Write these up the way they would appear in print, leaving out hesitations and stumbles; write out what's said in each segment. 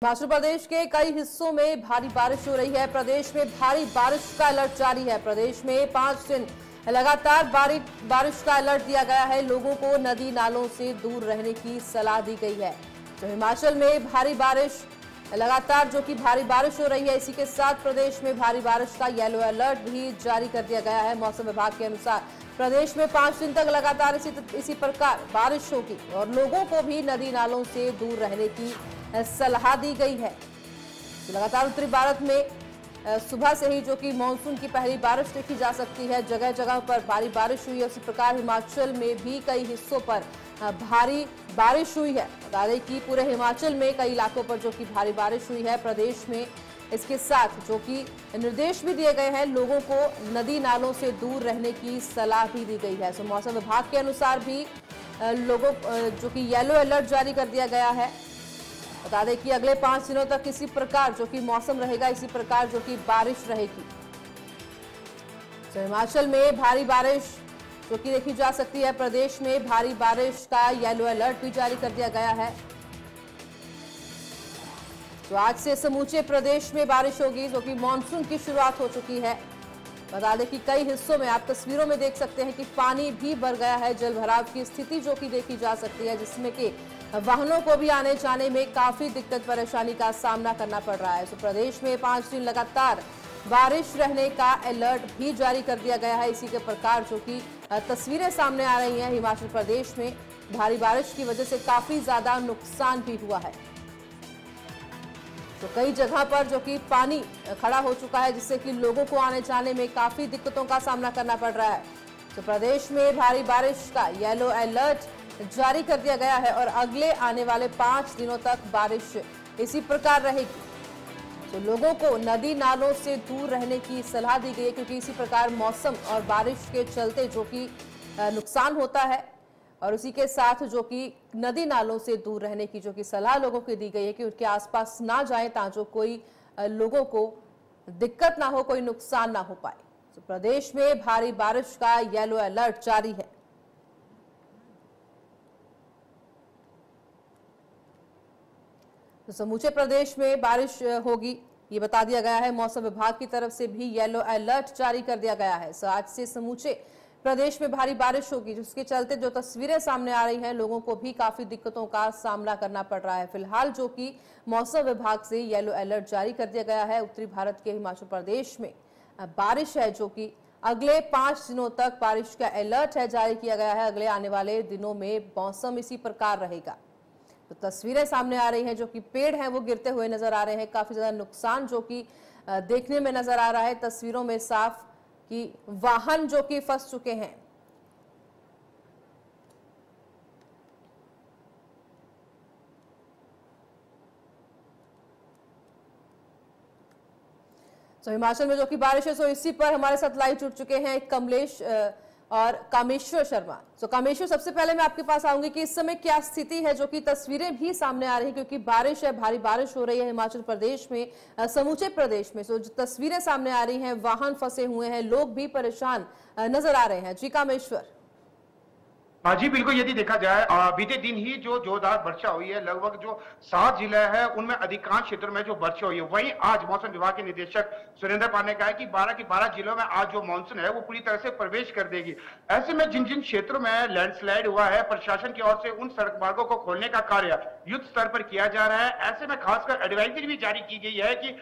हिमाचल प्रदेश के कई हिस्सों में भारी बारिश हो रही है। प्रदेश में भारी बारिश का अलर्ट जारी है। प्रदेश में 5 दिन लगातार बारिश का अलर्ट दिया गया है। लोगों को नदी नालों से दूर रहने की सलाह दी गई है। तो हिमाचल में भारी बारिश लगातार भारी बारिश हो रही है। इसी के साथ प्रदेश में भारी बारिश का येलो अलर्ट भी जारी कर दिया गया है। मौसम विभाग के अनुसार प्रदेश में 5 दिन तक लगातार इसी प्रकार बारिश होगी और लोगों को भी नदी नालों से दूर रहने की सलाह दी गई है। तो लगातार उत्तरी भारत में सुबह से ही कि मानसून की पहली बारिश देखी जा सकती है। जगह जगह पर भारी बारिश हुई है। उसी प्रकार हिमाचल में भी कई हिस्सों पर भारी बारिश हुई है। बता दें कि पूरे हिमाचल में कई इलाकों पर भारी बारिश हुई है। प्रदेश में इसके साथ निर्देश भी दिए गए हैं। लोगों को नदी नालों से दूर रहने की सलाह भी दी गई है। तो मौसम विभाग के अनुसार भी लोगों येलो अलर्ट जारी कर दिया गया है। बता दें कि अगले 5 दिनों तक इसी प्रकार मौसम रहेगा, इसी प्रकार बारिश रहेगी। तो हिमाचल में भारी बारिश देखी जा सकती है। प्रदेश में भारी बारिश का येलो अलर्ट भी जारी कर दिया गया है। तो आज से समूचे प्रदेश में बारिश होगी, मानसून की शुरुआत हो चुकी है। बता दें कि कई हिस्सों में आप तस्वीरों में देख सकते हैं कि पानी भी भर गया है। जल भराव की स्थिति देखी जा सकती है, जिसमें कि वाहनों को भी आने जाने में काफी दिक्कत परेशानी का सामना करना पड़ रहा है। तो प्रदेश में 5 दिन लगातार बारिश रहने का अलर्ट भी जारी कर दिया गया है। इसी के प्रकार तस्वीरें सामने आ रही हैं। हिमाचल प्रदेश में भारी बारिश की वजह से काफी ज्यादा नुकसान भी हुआ है। तो कई जगह पर पानी खड़ा हो चुका है, जिससे कि लोगों को आने जाने में काफी दिक्कतों का सामना करना पड़ रहा है। तो प्रदेश में भारी बारिश का येलो अलर्ट जारी कर दिया गया है और अगले आने वाले 5 दिनों तक बारिश इसी प्रकार रहेगी। तो लोगों को नदी नालों से दूर रहने की सलाह दी गई है, क्योंकि इसी प्रकार मौसम और बारिश के चलते नुकसान होता है। और उसी के साथ नदी नालों से दूर रहने की सलाह लोगों को दी गई है कि उनके आसपास ना जाएं, ताकि कोई लोगों को दिक्कत ना हो, कोई नुकसान ना हो पाए। तो प्रदेश में भारी बारिश का येलो अलर्ट जारी है। तो समूचे प्रदेश में बारिश होगी, ये बता दिया गया है। मौसम विभाग की तरफ से भी येलो अलर्ट जारी कर दिया गया है। आज से समूचे प्रदेश में भारी बारिश होगी, जिसके चलते तस्वीरें सामने आ रही हैं, लोगों को भी काफी दिक्कतों का सामना करना पड़ रहा है। फिलहाल मौसम विभाग से येलो अलर्ट जारी कर दिया गया है। उत्तरी भारत के हिमाचल प्रदेश में बारिश है, अगले 5 दिनों तक बारिश का अलर्ट है जारी किया गया है। अगले आने वाले दिनों में मौसम इसी प्रकार रहेगा। तो तस्वीरें सामने आ रही हैं, पेड़ हैं वो गिरते हुए नजर आ रहे हैं। काफी ज्यादा नुकसान देखने में नजर आ रहा है तस्वीरों में साफ, कि वाहन फंस चुके हैं। तो हिमाचल में बारिश है, इसी पर हमारे साथ लाइव जुड़ चुके हैं कमलेश और कामेश्वर शर्मा। तो कामेश्वर, सबसे पहले मैं आपके पास आऊंगी कि इस समय क्या स्थिति है, तस्वीरें भी सामने आ रही है, क्योंकि बारिश है, भारी बारिश हो रही है हिमाचल प्रदेश में, समूचे प्रदेश में। जो तस्वीरें सामने आ रही हैं, वाहन फंसे हुए हैं, लोग भी परेशान नजर आ रहे हैं। जी कामेश्वर। हाँ जी बिल्कुल, यदि देखा जाए बीते दिन ही जो जोरदार वर्षा हुई है, लगभग 7 जिले हैं उनमें अधिकांश क्षेत्रों में वर्षा हुई है। वहीं आज मौसम विभाग के निदेशक सुरेंद्र पाल ने कहा है कि 12 के 12 जिलों में आज जो मानसून है वो पूरी तरह से प्रवेश कर देगी। ऐसे में जिन जिन क्षेत्रों में लैंडस्लाइड हुआ है, प्रशासन की ओर से उन सड़क मार्गों को खोलने का कार्य युद्ध स्तर पर किया जा रहा है। ऐसे में खासकर एडवाइजरी भी जारी की गई है कि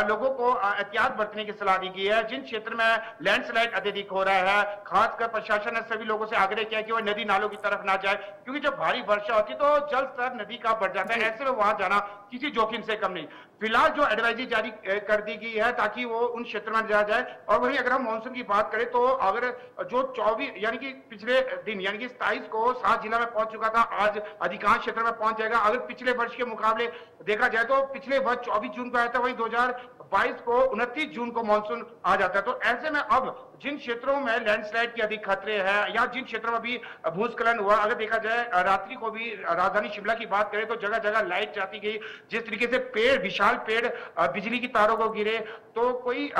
लोगों को एहतियात बरतने की सलाह दी गई है। जिन क्षेत्र में लैंडस्लाइड अत्यधिक हो रहा है, खासकर प्रशासन ने सभी लोगों से आग्रह किया कि वह नदी नालों की तरफ ना जाए, क्योंकि जब भारी वर्षा होती तो जल स्तर नदी का बढ़ जाता है। ऐसे में वहां जाना किसी जोखिम से कम नहीं। फिलहाल जो एडवाइजरी जारी कर दी गई है ताकि वो उन क्षेत्रों में जाया जाए। और वहीं अगर हम मानसून की बात करें तो अगर 24 यानी कि पिछले दिन यानी कि 27 को 7 जिला में पहुंच चुका था, आज अधिकांश क्षेत्रों में पहुंच जाएगा। अगर पिछले वर्ष के मुकाबले देखा जाए तो पिछले वर्ष 24 जून को आया था, वहीं 2022 को 29 जून को मानसून आ जाता है। तो ऐसे में अब जिन क्षेत्रों में लैंडस्लाइड के अधिक खतरे हैं या जिन क्षेत्रों में भी भूस्खलन हुआ, अगर देखा जाए रात्रि को भी राजधानी शिमला की बात करें तो जगह जगह लाइट जाती गई। जिस तरीके से विशाल पेड़ बिजली की तारों को गिरे, तो कोई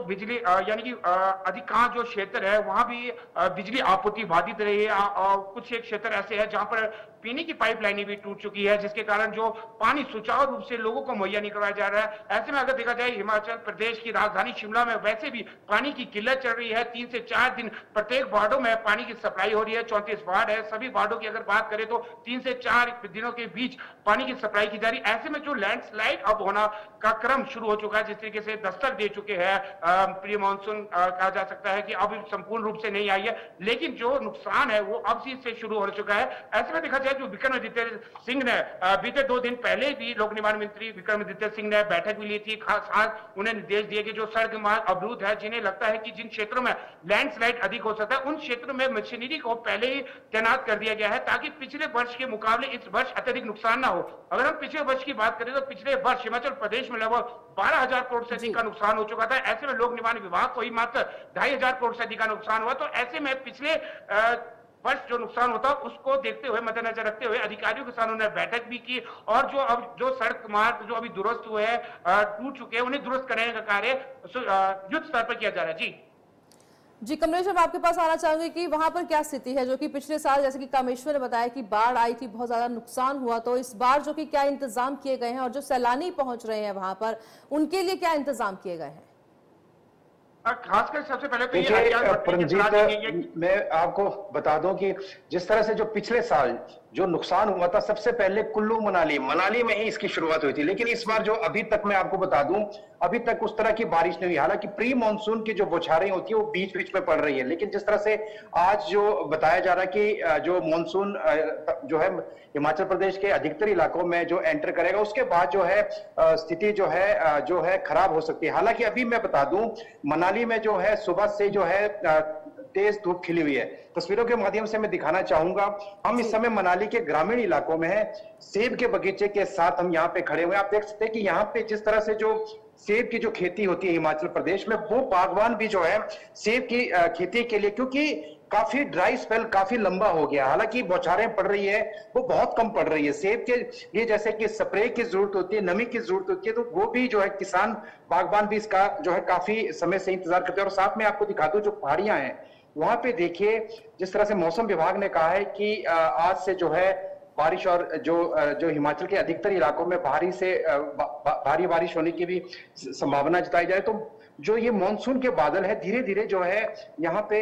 बिजली यानी कि अधिकांश क्षेत्र है वहां भी बिजली आपूर्ति बाधित रही है। कुछ एक क्षेत्र ऐसे है जहां पर पीने की पाइपलाइनें भी टूट चुकी है, जिसके कारण जो पानी सुचारू रूप से लोगों को मुहैया नहीं करवाया जा रहा है। ऐसे में अगर देखा जाए हिमाचल प्रदेश की राजधानी शिमला में वैसे भी पानी की किल्लत चल रही है। 3 से 4 दिन प्रत्येक वार्डों में पानी की सप्लाई हो रही है। 34 वार्ड है, सभी वार्डों की अगर बात करें तो 3 से 4 दिनों के बीच पानी की सप्लाई की जा रही है। ऐसे में जो लैंडस्लाइड अब होना का क्रम शुरू हो चुका है, जिस तरीके से दस्तक दे चुके हैं प्री मानसून, कहा जा सकता है कि अब संपूर्ण रूप से नहीं आई है, लेकिन जो नुकसान है वो अब से शुरू हो चुका है। ऐसे में देखा जाए जो विक्रमादित्य सिंह ने बीते 2 दिन पहले भी लोक निर्माण मंत्री विक्रमादित्य सिंह ने बैठक भी ली थी। खास उन्हें निर्देश दिए कि जो सड़क मार्ग अवरुद्ध है, जिन्हें लगता है कि जिन क्षेत्रों में लैंडस्लाइड अधिक हो सकता है, उन क्षेत्रों में मशीनरी को पहले ही तैनात कर दिया गया है, ताकि पिछले वर्ष के मुकाबले इस वर्ष अत्यधिक नुकसान ना हो। अगर हम पिछले वर्ष की बात करें तो पिछले वर्ष हिमाचल प्रदेश में लगभग 12,000 करोड़ से अधिक का नुकसान हो चुका था। ऐसे में लोक निर्माण विभाग को ही मात्र 2,500 करोड़ से अधिक का नुकसान हुआ। तो ऐसे में पिछले वर्ष जो नुकसान होता उसको देखते हुए, मद्देनजर रखते हुए अधिकारियों के साथ उन्होंने बैठक भी की, और जो सड़क मार्ग जो अभी दुरुस्त हुए हैं, टूट चुके हैं, उन्हें दुरुस्त करने का कार्य युद्ध स्तर पर किया जा रहा है। जी कमलेश, अब आपके पास आना चाहूंगी कि वहां पर क्या स्थिति है, जो कि पिछले साल जैसे कि कामेश्वर ने बताया कि बाढ़ आई थी, बहुत ज्यादा नुकसान हुआ, तो इस बार जो कि क्या इंतजाम किए गए हैं, और जो सैलानी पहुंच रहे हैं वहां पर उनके लिए क्या इंतजाम किए गए हैं? खासकर सबसे पहले तो ये परमजीत, मैं आपको बता दूं कि जिस तरह से जो पिछले साल जो नुकसान हुआ था, सबसे पहले कुल्लू मनाली में ही इसकी शुरुआत हुई थी, लेकिन इस बार जो अभी तक मैं आपको बता दूं, अभी तक उस तरह की बारिश नहीं हुई। हालांकि प्री मानसून की जो बौछारें होती है वो बीच बीच में पड़ रही है, लेकिन जिस तरह से आज जो बताया जा रहा है कि जो मानसून जो है हिमाचल प्रदेश के अधिकतर इलाकों में जो एंटर करेगा, उसके बाद जो है स्थिति जो है खराब हो सकती है। हालांकि अभी मैं बता दूं, मनाली में जो है सुबह से जो है तेज धूप खिली हुई है। तस्वीरों के माध्यम से मैं दिखाना चाहूंगा, हम इस समय मनाली के ग्रामीण इलाकों में हैं। सेब के बगीचे के साथ हम यहाँ पे खड़े हुए हैं। आप देख सकते हैं कि यहाँ पे जिस तरह से जो सेब की जो खेती होती है हिमाचल प्रदेश में, वो बागवान भी जो है सेब की खेती के लिए, क्योंकि काफी ड्राई स्पेल काफी लंबा हो गया, हालांकि बौछारें पड़ रही है वो बहुत कम पड़ रही है। सेब के लिए जैसे कि स्प्रे की जरूरत होती है, नमी की जरूरत होती है, तो वो भी जो है किसान बागवान भी इसका जो है काफी समय से इंतजार करते हैं। और साथ में आपको दिखा दूं, जो पहाड़ियां हैं वहां पे देखिए जिस तरह से मौसम विभाग ने कहा है कि आज से जो है बारिश, और जो हिमाचल के अधिकतर इलाकों में भारी बारिश होने की भी संभावना जताई जाए। तो जो ये मानसून के बादल है धीरे धीरे जो है यहाँ पे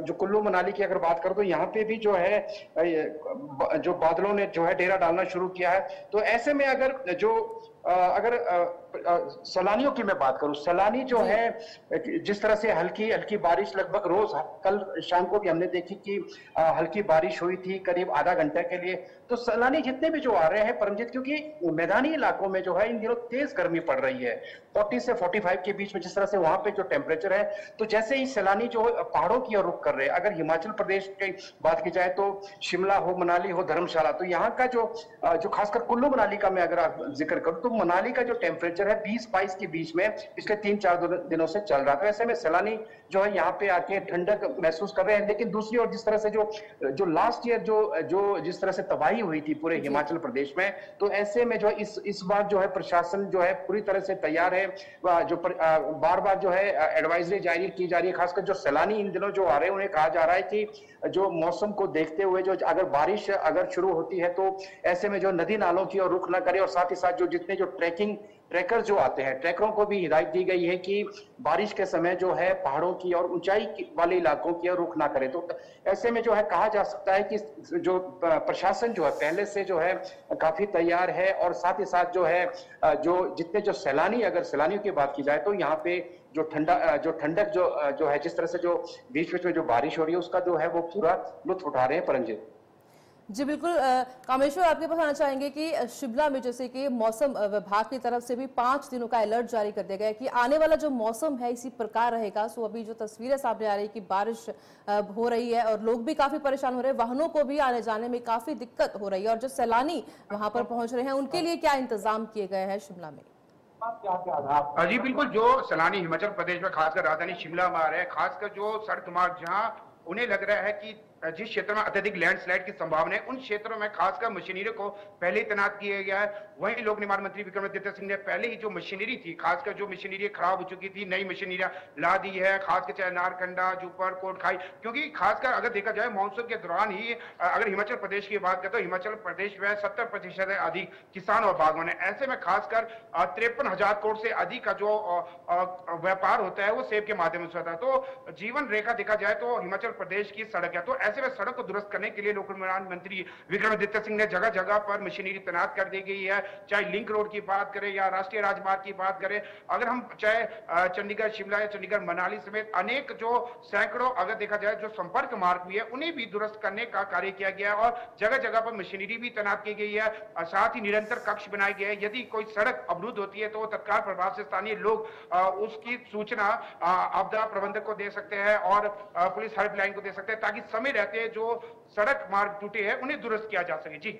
जो कुल्लू मनाली की अगर बात करो तो यहाँ पे भी जो है जो बादलों ने जो है डेरा डालना शुरू किया है। तो ऐसे में अगर सैलानियों की मैं बात करूं, सैलानी जो है जिस तरह से हल्की हल्की बारिश लगभग रोज, कल शाम को भी हमने देखी कि हल्की बारिश हुई थी करीब आधा घंटे के लिए। तो सैलानी जितने भी जो आ रहे हैं परमजीत, क्योंकि मैदानी इलाकों में जो है इन दिनों तेज गर्मी पड़ रही है, 40 से 45 के बीच में जिस तरह से वहां पे जो टेम्परेचर है, तो जैसे ही सैलानी जो पहाड़ों की ओर रुख कर रहे हैं, अगर हिमाचल प्रदेश की बात की जाए तो शिमला हो, मनाली हो, धर्मशाला, तो यहाँ का जो खासकर कुल्लू मनाली का मैं अगर जिक्र करूँ तो मनाली का जो टेम्परेचर है 20-22 के बीच में पिछले 3-4 दिनों से चल रहा था। ऐसे में सैलानी जो है यहाँ पे आके ठंडक महसूस कर रहे हैं। लेकिन दूसरी ओर जिस तरह से जो लास्ट ईयर जो जिस तरह से तबाही हुई थी पूरे हिमाचल प्रदेश में, तो ऐसे में जो है इस बार जो है प्रशासन जो है पूरी तरह से तैयार है। जो बार बार जो है एडवाइजरी जारी की जा रही है, खासकर जो सैलानी इन दिनों जो आ रहे हैं उन्हें कहा जा रहा है कि जो मौसम को देखते हुए जो अगर बारिश अगर शुरू होती है तो ऐसे में जो नदी नालों की ओर रुख न करे, और साथ ही साथ जो जितने जो ट्रैकर जो आते हैं, ट्रैकरों को भी हिदायत दी गई है कि बारिश के समय जो है पहाड़ों की और ऊंचाई वाले इलाकों की ओर रुख ना करे। तो ऐसे में जो है कहा जा सकता है कि जो प्रशासन जो है पहले से जो है काफी तैयार है, और साथ ही साथ जो है जो जितने जो सैलानी, अगर सैलानियों की बात की जाए तो यहाँ पे जो ठंडक जो है जिस तरह से जो बीच बीच में जो बारिश हो रही है उसका जो है वो पूरा लुत्फ उठा रहे हैं। परमजीत जी बिल्कुल, कामेश्वर आपके पास आना चाहेंगे कि शिमला में जैसे कि मौसम विभाग की तरफ से भी 5 दिनों का अलर्ट जारी कर दिया गया है कि आने वाला जो मौसम है इसी प्रकार रहेगा। सो अभी जो तस्वीरें सामने आ रही है कि बारिश हो रही है और लोग भी काफी परेशान हो रहे हैं, वाहनों को भी आने जाने में काफी दिक्कत हो रही है, और जो सैलानी वहां पर पहुंच रहे हैं उनके लिए क्या इंतजाम किए गए हैं शिमला में? जी बिल्कुल, जो सैलानी हिमाचल प्रदेश में खासकर राजधानी शिमला में आ रहे हैं, खासकर जो सड़क मार्ग जहाँ उन्हें लग रहा है कि जिस क्षेत्र में अत्यधिक लैंडस्लाइड की संभावना है उन क्षेत्रों में खासकर मशीनरी को पहले ही तैनात किया गया है। वहीं लोक निर्माण मंत्री विक्रमादित्य सिंह ने पहले ही जो मशीनरी थी, खासकर जो मशीनरी खराब हो चुकी थी, नई मशीनरी ला दी है, खासकर चाहे नारकंडा, जुपर, कोटखाई, क्योंकि खासकर अगर देखा जाए मानसून के दौरान ही अगर हिमाचल प्रदेश की बात करें तो हिमाचल प्रदेश में 70% से अधिक किसान और बागवान है। ऐसे में खासकर 53,000 करोड़ से अधिक का जो व्यापार होता है वो सेब के माध्यम से होता है। तो जीवन रेखा देखा जाए तो हिमाचल प्रदेश की सड़क है, तो ऐसे में सड़क को दुरुस्त करने के लिए लोक निर्माण मंत्री विक्रमादित्य सिंह ने जगह जगह पर मशीनरी तैनात कर दी गई है। चाहे लिंक रोड की बात करें या राष्ट्रीय राजमार्ग की बात करें, अगर हम चाहे चंडीगढ़ शिमला या चंडीगढ़ मनाली समेत अनेक जो सैकड़ों अगर देखा जाए जो संपर्क मार्ग भी है उन्हें भी दुरुस्त करने का कार्य किया गया है और जगह जगह पर मशीनरी भी तैनात की गई है। साथ ही निरंतर कक्ष बनाए गए हैं। यदि कोई सड़क अवरुद्ध होती है तो तत्काल प्रभाव से स्थानीय लोग उसकी सूचना आपदा प्रबंधक को दे सकते हैं और पुलिस हेल्पलाइन को दे सकते हैं, ताकि समय रहते जो सड़क मार्ग टूटे हैं उन्हें दुरुस्त किया जा सके।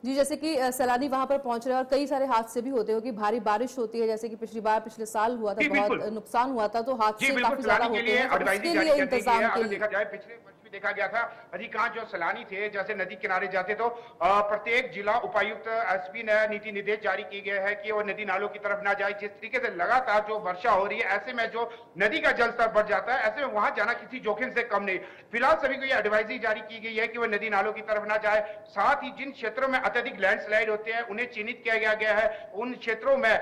जी, जैसे कि सैलानी वहां पर पहुंच रहे हैं और कई सारे हादसे भी होते हो कि भारी बारिश होती है, जैसे कि पिछले साल हुआ था, बहुत नुकसान हुआ था, तो हादसे काफी ज्यादा होते हैं। उसके लिए इंतजाम के लिए देखा जाए पिछले वर्ष भी देखा गया था, अधिकांश जो सैलानी थे जैसे नदी किनारे जाते तो प्रत्येक जिला उपायुक्त एसपी ने नीति निर्देश जारी किए गए हैं कि वो नदी नालों की तरफ ना जाए। जिस तरीके से लगातार जो वर्षा हो रही है ऐसे में जो नदी का जल स्तर बढ़ जाता है, ऐसे में वहां जाना किसी जोखिम से कम नहीं। फिलहाल सभी को यह एडवाइजरी जारी की गई है कि वो नदी नालों की तरफ ना जाए। साथ ही जिन क्षेत्रों में अत्यधिक लैंडस्लाइड होते हैं उन्हें चिन्हित किया गया है, उन क्षेत्रों में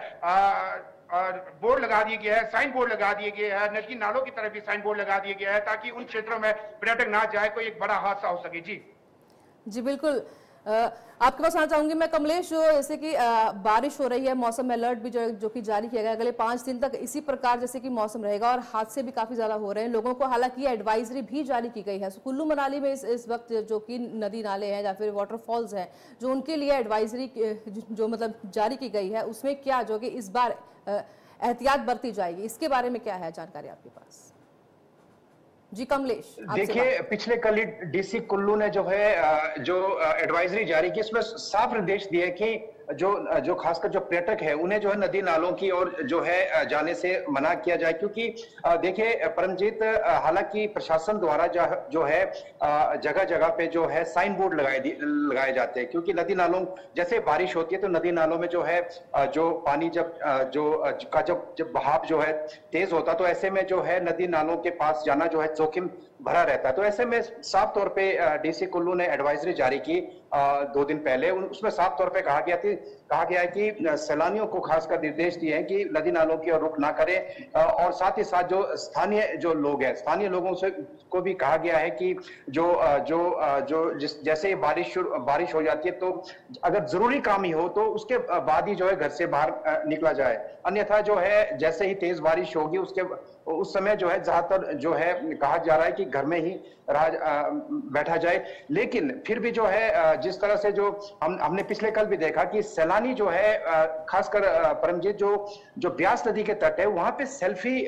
बोर्ड लगा दिए गए हैं, साइन बोर्ड लगा दिए गए हैं, नदी नालों की तरफ भी साइन बोर्ड लगा दिए गए हैं ताकि उन क्षेत्रों में पर्यटक ना जाए, कोई एक बड़ा हादसा हो सके। जी बिल्कुल, आपके पास आना चाहूंगी मैं कमलेश, जो जैसे कि बारिश हो रही है, मौसम में अलर्ट भी जो कि जारी किया गया, अगले 5 दिन तक इसी प्रकार जैसे कि मौसम रहेगा और हादसे भी काफी ज्यादा हो रहे हैं लोगों को, हालांकि एडवाइजरी भी जारी की गई है। कुल्लू मनाली में इस वक्त जो कि नदी नाले हैं या फिर वाटरफॉल्स हैं जो उनके लिए एडवाइजरी जो मतलब जारी की गई है, उसमें क्या जो कि इस बार एहतियात बरती जाएगी, इसके बारे में क्या है जानकारी आपके पास? जी कमलेश, देखिए पिछले कल ही डीसी कुल्लू ने जो है जो एडवाइजरी जारी की, इसमें साफ निर्देश दिए कि जो खासकर जो पर्यटक है उन्हें जो है नदी नालों की ओर जो है जाने से मना किया जाए। क्योंकि देखिए परमजीत, हालांकि प्रशासन द्वारा जो है जगह जगह पे जो है साइन बोर्ड लगाए जाते हैं, क्योंकि नदी नालों जैसे बारिश होती है तो नदी नालों में जो है जो पानी जब बहाव जो है तेज होता तो ऐसे में जो है नदी नालों के पास जाना जो है जोखिम भरा रहता है। तो ऐसे में साफ तौर पे डीसी कुल्लू ने एडवाइजरी जारी की 2 दिन पहले। उसमें साफ तौर पे कहा गया है कि सैलानियों को खासकर निर्देश दिए हैं कि नदी नालों की ओर रुख ना करें और साथ ही साथ जो स्थानीय जो लोग हैं, स्थानीय लोगों से को भी कहा गया है कि जैसे बारिश हो जाती है तो अगर जरूरी काम ही हो तो उसके बाद ही जो है घर से बाहर निकला जाए, अन्यथा जो है जैसे ही तेज बारिश होगी उस समय जो है ज्यादातर जो है कहा जा रहा है कि घर में ही बैठा जाए। लेकिन फिर भी जो है जिस तरह से जो हमने पिछले कल भी देखा कि सैलानी जो है खासकर परमजीत जो ब्यास नदी के तट है वहां पे सेल्फी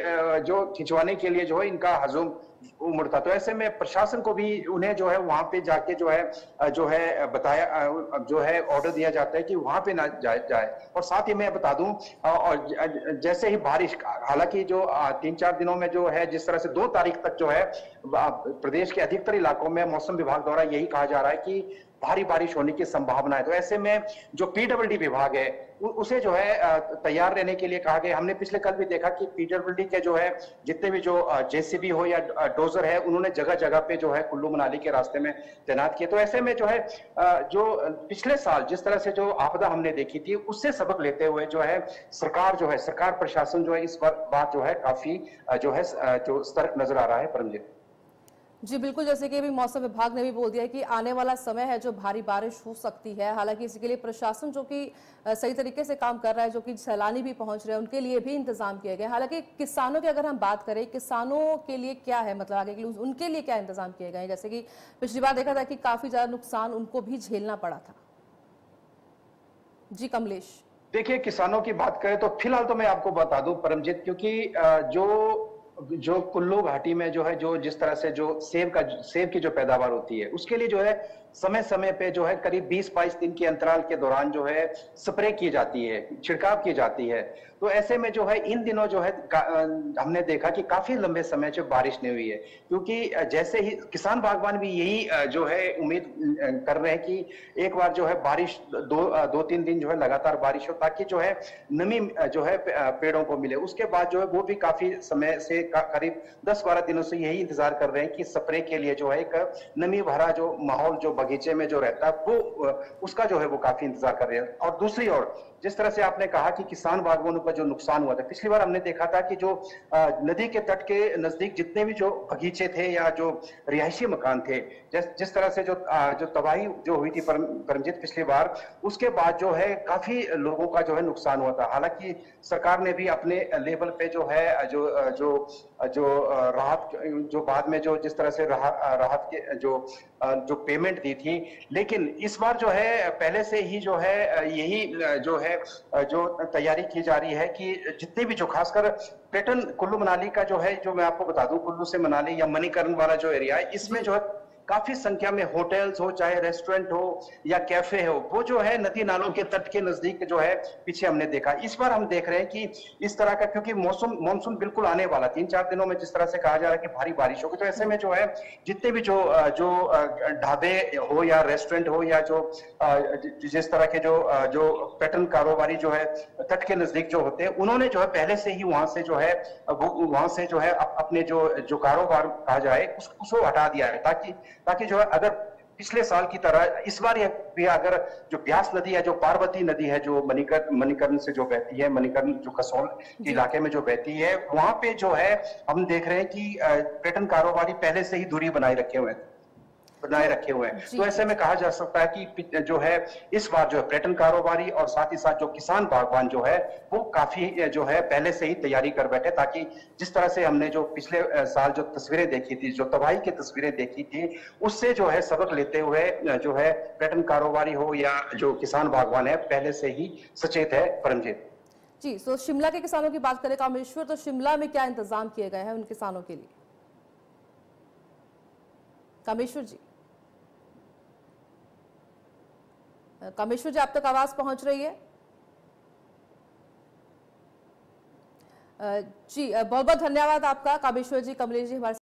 जो खिंचवाने के लिए जो है इनका हजूम उमड़ता। तो ऐसे में प्रशासन को भी उन्हें जो है वहां पे जाके जो है बताया जो है ऑर्डर दिया जाता है कि वहां पे ना जाए। और साथ ही मैं बता दूं और जैसे ही बारिश, हालांकि जो 3-4 दिनों में जो है जिस तरह से 2 तारीख तक जो है प्रदेश के अधिकतर इलाकों में मौसम विभाग द्वारा यही कहा जा रहा है कि भारी बारिश होने की संभावना है। तो ऐसे में जो पीडब्ल्यूडी विभाग है उसे जो है तैयार रहने के लिए कहा गया। हमने पिछले कल भी देखा कि पीडब्ल्यूडी के जो है जितने भी जो जेसीबी हो या डोजर है उन्होंने जगह जगह पे जो है कुल्लू मनाली के रास्ते में तैनात किए। तो ऐसे में जो है जो पिछले साल जिस तरह से जो आपदा हमने देखी थी उससे सबक लेते हुए जो है सरकार प्रशासन जो है इस बात जो है काफी जो है जो सतर्क नजर आ रहा है। परमजीत जी बिल्कुल, जैसे कि अभी मौसम विभाग ने भी बोल दिया है कि आने वाला समय है जो भारी बारिश हो सकती है। हालांकि इसके लिए प्रशासन जो कि सही तरीके से काम कर रहा है, जो कि सैलानी भी पहुंच रहे हैं उनके लिए भी इंतजाम किए गए। हालांकि किसानों की अगर हम बात करें, किसानों के लिए क्या है, मतलब आगे के लिए उनके लिए क्या इंतजाम किए गए? जैसे कि पिछली बार देखा था कि काफी ज्यादा नुकसान उनको भी झेलना पड़ा था। जी कमलेश, देखिए किसानों की बात करें तो फिलहाल तो मैं आपको बता दूं परमजीत, क्योंकि जो कुल्लू घाटी में जो है जो जिस तरह से जो सेब की जो पैदावार होती है उसके लिए जो है समय समय पे जो है करीब 20-22 दिन के अंतराल के दौरान जो है स्प्रे की जाती है, छिड़काव की जाती है। तो ऐसे में जो है इन दिनों जो है हमने देखा कि काफी लंबे समय से बारिश नहीं हुई है, क्योंकि जैसे ही किसान बागवान भी यही जो है उम्मीद कर रहे हैं कि एक बार जो है बारिश 2-3 दिन जो है लगातार बारिश हो, ताकि जो है नमी जो है पेड़ों को मिले। उसके बाद जो है वो भी काफी समय से करीब 10-12 दिनों से यही इंतजार कर रहे हैं कि स्प्रे के लिए जो है एक नमी भरा जो माहौल जो बगीचे में जो रहता है वो उसका जो है वो काफी इंतजार कर रहे हैं। और दूसरी ओर जिस तरह से आपने कहा कि किसान बागवानों का जो नुकसान हुआ था, पिछली बार हमने देखा था कि जो नदी के तट के नजदीक जितने भी जो बगीचे थे या जो रिहायशी मकान थे, जिस तरह से जो तबाही जो हुई थी परमजीत पिछली बार, उसके बाद जो है काफी लोगों का जो है नुकसान हुआ था। हालांकि सरकार ने भी अपने लेवल पे जो है जो राहत जो बाद में जो जिस तरह से राहत के जो पेमेंट दी थी, लेकिन इस बार जो है पहले से ही जो है यही जो है जो तैयारी की जा रही है कि जितने भी जो खासकर पैटर्न कुल्लू मनाली का जो है, जो मैं आपको बता दूं कुल्लू से मनाली या मणिकर्ण वाला जो एरिया है, इसमें जो है काफी संख्या में होटल्स हो, चाहे रेस्टोरेंट हो या कैफे हो, वो जो है नदी नालों के तट के नजदीक जो है पीछे हमने देखा। इस बार हम देख रहे हैं कि इस तरह का, क्योंकि मानसून बिल्कुल आने वाला, 3-4 दिनों में जिस तरह से कहा जा रहा है कि भारी बारिश होगी, तो ऐसे में जो है जितने भी जो ढाबे हो या रेस्टोरेंट हो या जो जिस तरह के जो पैटर्न कारोबारी जो है तट के नजदीक जो होते हैं, उन्होंने जो है पहले से ही वहां से जो है अपने जो कारोबार कहा जाए उसको हटा दिया है, ताकि जो है अगर पिछले साल की तरह इस बार भी अगर जो ब्यास नदी है, जो पार्वती नदी है, जो मणिकर्ण से जो बहती है, मणिकर्ण जो कसौल के इलाके में जो बहती है, वहां पे जो है हम देख रहे हैं कि पर्यटन कारोबारी पहले से ही दूरी बनाए रखे हुए हैं। तो ऐसे में कहा जा सकता है कि जो है इस बार जो है पर्यटन कारोबारी और साथ ही साथ जो किसान बागवान जो है वो काफी जो है पहले से ही तैयारी कर बैठे, ताकि जिस तरह से हमने जो पिछले साल जो तस्वीरें देखी थी, जो तबाही की तस्वीरें देखी थी, उससे जो है सबक लेते हुए जो है पर्यटन कारोबारी हो या जो किसान बागवान है पहले से ही सचेत है। परमजीत जी, तो शिमला के किसानों की बात करें कामेश्वर, तो शिमला में क्या इंतजाम किए गए हैं उन किसानों के लिए? कामेश्वर जी, कामेश्वर जी, आप तक आवाज पहुंच रही है? जी, बहुत बहुत धन्यवाद आपका कामेश्वर जी, कमलेश जी हमारे